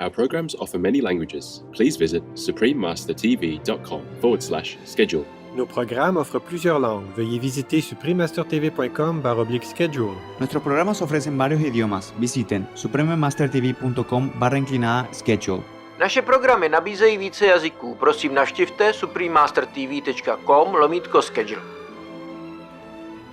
Our programs offer many languages. Please visit suprememastertv.com/schedule. Nos programmes offrent plusieurs langues. Veuillez visiter suprememastertv.com/schedule. Nuestros programas ofrecen varios idiomas. Visiten suprememastertv.com/schedule. Naše programy nabízejí více jazyků. Prosím navštivte suprememastertv.com/schedule.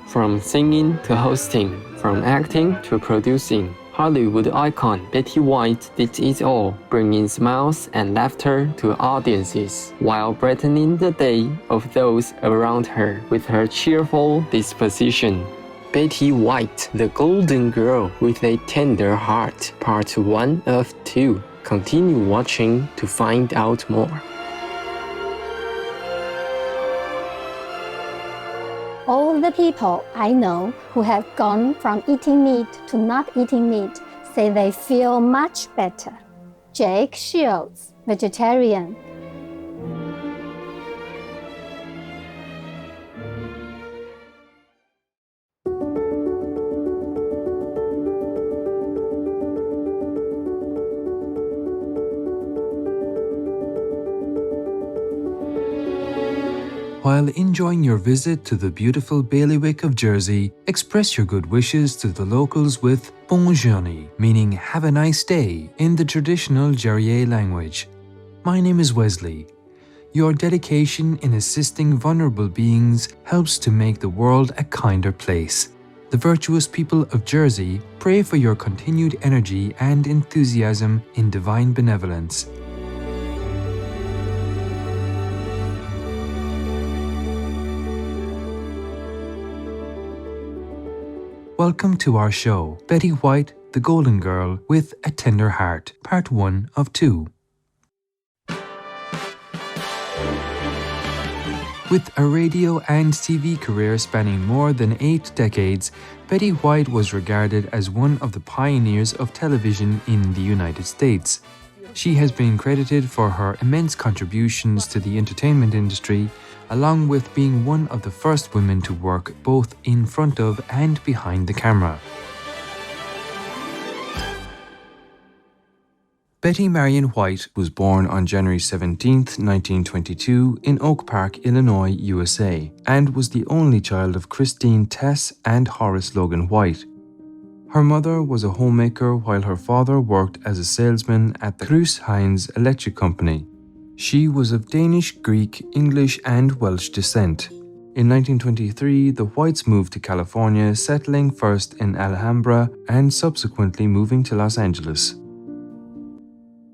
From singing to hosting, from acting to producing, Hollywood icon Betty White did it all, bringing smiles and laughter to audiences while brightening the day of those around her with her cheerful disposition. Betty White, the Golden Girl with a Tender Heart, Part 1 of 2. Continue watching to find out more. All the people I know who have gone from eating meat to not eating meat say they feel much better. Jake Shields, vegetarian. While enjoying your visit to the beautiful bailiwick of Jersey, express your good wishes to the locals with Bonne journée, meaning have a nice day in the traditional Jerrier language. My name is Wesley. Your dedication in assisting vulnerable beings helps to make the world a kinder place. The virtuous people of Jersey pray for your continued energy and enthusiasm in divine benevolence. Welcome to our show, Betty White, the Golden Girl with a Tender Heart, Part 1 of 2. With a radio and TV career spanning more than 8 decades, Betty White was regarded as one of the pioneers of television in the United States. She has been credited for her immense contributions to the entertainment industry, along with being one of the first women to work both in front of and behind the camera. Betty Marion White was born on January 17, 1922 in Oak Park, Illinois, USA, and was the only child of Christine Tess and Horace Logan White. Her mother was a homemaker while her father worked as a salesman at the Cruise Heinz Electric Company. She was of Danish, Greek, English and Welsh descent. In 1923, the Whites moved to California, settling first in Alhambra and subsequently moving to Los Angeles.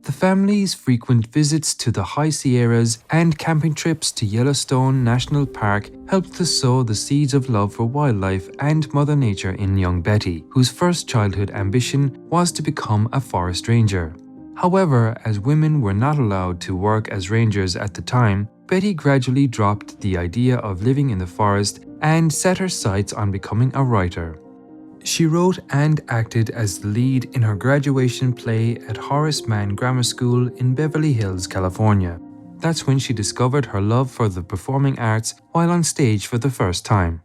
The family's frequent visits to the High Sierras and camping trips to Yellowstone National Park helped to sow the seeds of love for wildlife and Mother Nature in young Betty, whose first childhood ambition was to become a forest ranger. However, as women were not allowed to work as rangers at the time, Betty gradually dropped the idea of living in the forest and set her sights on becoming a writer. She wrote and acted as the lead in her graduation play at Horace Mann Grammar School in Beverly Hills, California. That's when she discovered her love for the performing arts while on stage for the first time.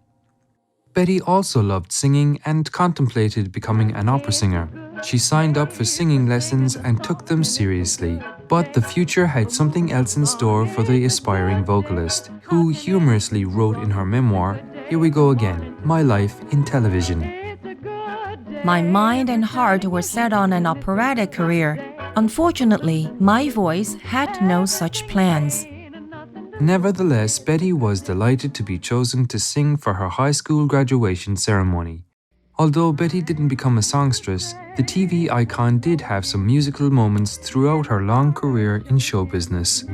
Betty also loved singing and contemplated becoming an opera singer. She signed up for singing lessons and took them seriously. But the future had something else in store for the aspiring vocalist, who humorously wrote in her memoir, "Here we go again, my life in television." My mind and heart were set on an operatic career. Unfortunately, my voice had no such plans. Nevertheless, Betty was delighted to be chosen to sing for her high school graduation ceremony. Although Betty didn't become a songstress, the TV icon did have some musical moments throughout her long career in show business.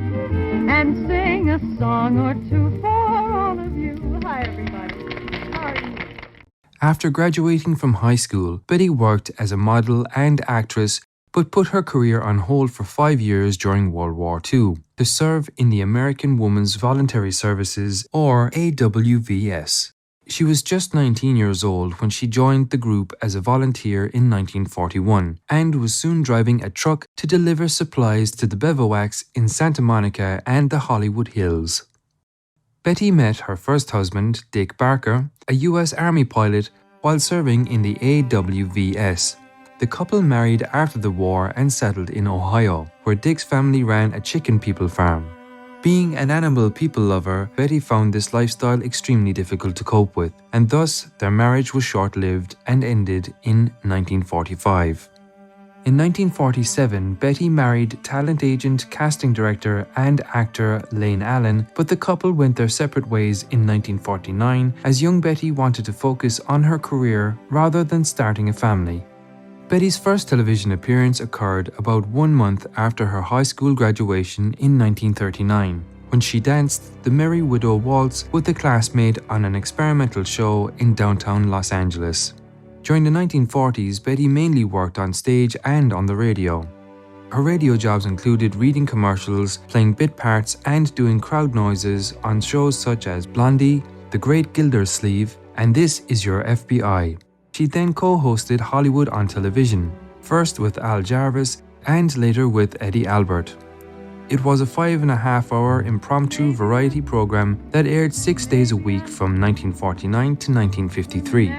And sing a song or two for all of you. Hi, everybody. How are you? After graduating from high school, Betty worked as a model and actress, but put her career on hold for 5 years during World War II to serve in the American Women's Voluntary Services, or AWVS. She was just 19 years old when she joined the group as a volunteer in 1941 and was soon driving a truck to deliver supplies to the bivouacs in Santa Monica and the Hollywood Hills. Betty met her first husband, Dick Barker, a U.S. Army pilot, while serving in the AWVS. The couple married after the war and settled in Ohio, where Dick's family ran a chicken people farm. Being an animal people lover, Betty found this lifestyle extremely difficult to cope with, and thus their marriage was short-lived and ended in 1945. In 1947, Betty married talent agent, casting director, and actor Lane Allen, but the couple went their separate ways in 1949 as young Betty wanted to focus on her career rather than starting a family. Betty's first television appearance occurred about 1 month after her high school graduation in 1939, when she danced the Merry Widow Waltz with a classmate on an experimental show in downtown Los Angeles. During the 1940s, Betty mainly worked on stage and on the radio. Her radio jobs included reading commercials, playing bit parts, and doing crowd noises on shows such as Blondie, The Great Gildersleeve, and This Is Your FBI. She then co-hosted Hollywood on Television, first with Al Jarvis and later with Eddie Albert. It was a 5.5-hour impromptu variety program that aired 6 days a week from 1949 to 1953.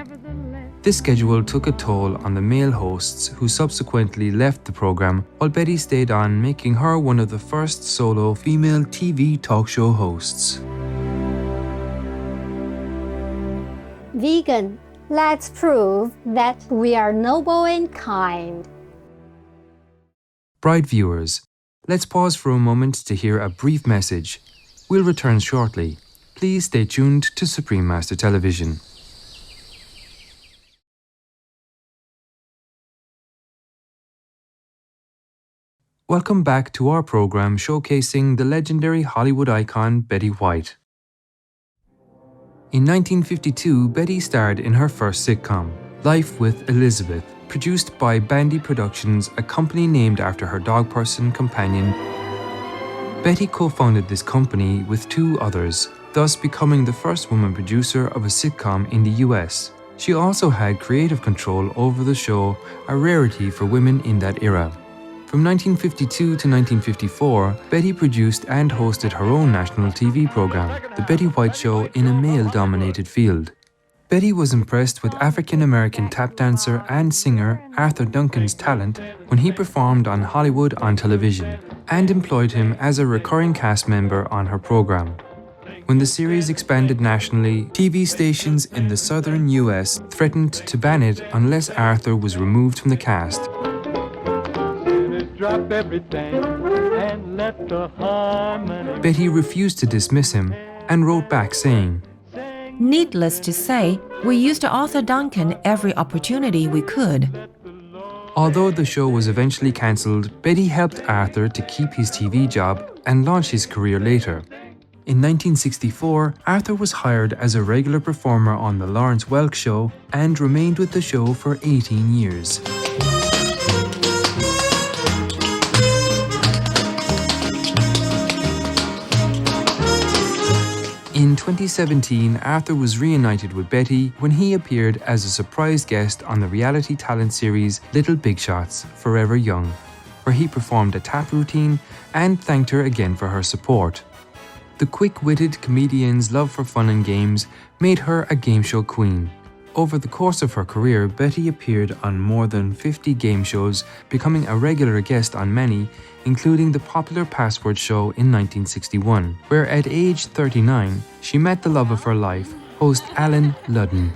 This schedule took a toll on the male hosts, who subsequently left the program, while Betty stayed on, making her one of the first solo female TV talk show hosts. Vegan, let's prove that we are noble and kind. Bright viewers, let's pause for a moment to hear a brief message. We'll return shortly. Please stay tuned to Supreme Master Television. Welcome back to our program showcasing the legendary Hollywood icon Betty White. In 1952, Betty starred in her first sitcom, Life with Elizabeth, produced by Bandy Productions, a company named after her dog person companion. Betty co-founded this company with 2 others, thus becoming the first woman producer of a sitcom in the US. She also had creative control over the show, a rarity for women in that era. From 1952 to 1954, Betty produced and hosted her own national TV program, The Betty White Show, in a male-dominated field. Betty was impressed with African-American tap dancer and singer Arthur Duncan's talent when he performed on Hollywood on Television, and employed him as a recurring cast member on her program. When the series expanded nationally, TV stations in the southern US threatened to ban it unless Arthur was removed from the cast. Drop everything and let the harmony. Betty refused to dismiss him and wrote back saying, Needless to say, we used Arthur Duncan every opportunity we could. Although the show was eventually cancelled, Betty helped Arthur to keep his TV job and launch his career later. In 1964, Arthur was hired as a regular performer on The Lawrence Welk Show and remained with the show for 18 years. In 2017, Arthur was reunited with Betty when he appeared as a surprise guest on the reality talent series Little Big Shots, Forever Young, where he performed a tap routine and thanked her again for her support. The quick-witted comedian's love for fun and games made her a game show queen. Over the course of her career, Betty appeared on more than 50 game shows, becoming a regular guest on many, including the popular Password show in 1961, where at age 39, she met the love of her life, host Alan Ludden.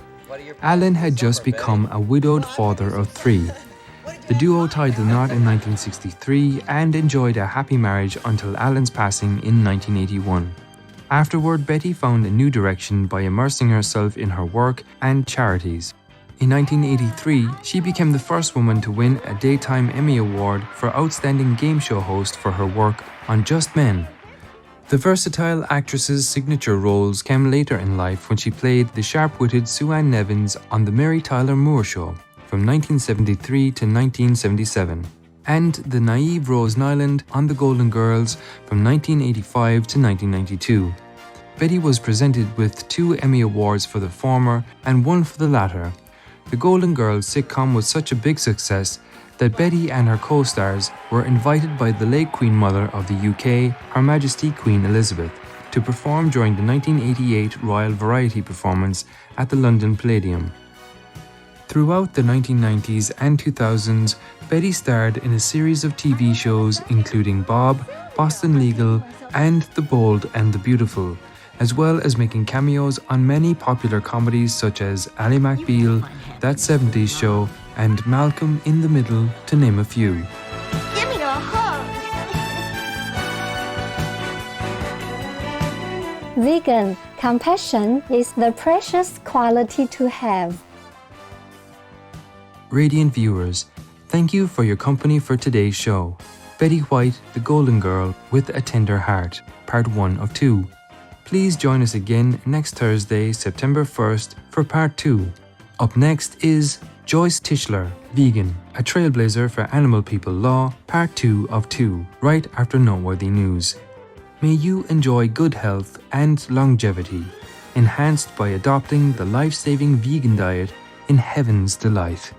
Alan had just become a widowed father of 3. The duo tied the knot in 1963 and enjoyed a happy marriage until Alan's passing in 1981. Afterward, Betty found a new direction by immersing herself in her work and charities. In 1983, she became the first woman to win a Daytime Emmy Award for Outstanding Game Show Host for her work on Just Men. The versatile actress's signature roles came later in life when she played the sharp-witted Sue Ann Nevins on The Mary Tyler Moore Show from 1973 to 1977, and the naive Rose Nyland on The Golden Girls from 1985 to 1992. Betty was presented with 2 Emmy Awards for the former and 1 for the latter. The Golden Girls sitcom was such a big success that Betty and her co-stars were invited by the late Queen Mother of the UK, Her Majesty Queen Elizabeth, to perform during the 1988 Royal Variety performance at the London Palladium. Throughout the 1990s and 2000s, Betty starred in a series of TV shows including Bob, Boston Legal, and The Bold and the Beautiful, as well as making cameos on many popular comedies such as Ally McBeal, That 70s Show, and Malcolm in the Middle, to name a few. Give me a hug. Vegan compassion is the precious quality to have. Radiant viewers, thank you for your company for today's show. Betty White, the Golden Girl with a Tender Heart, Part 1 of 2. Please join us again next Thursday, September 1st, for Part 2. Up next is Joyce Tischler, Vegan, a trailblazer for animal people law, Part 2 of 2, right after Noteworthy News. May you enjoy good health and longevity, enhanced by adopting the life-saving vegan diet in Heaven's Delight.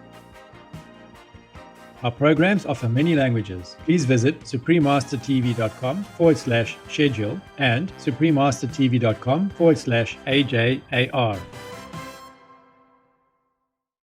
Our programs offer many languages. Please visit suprememastertv.com/schedule and suprememastertv.com/AJAR.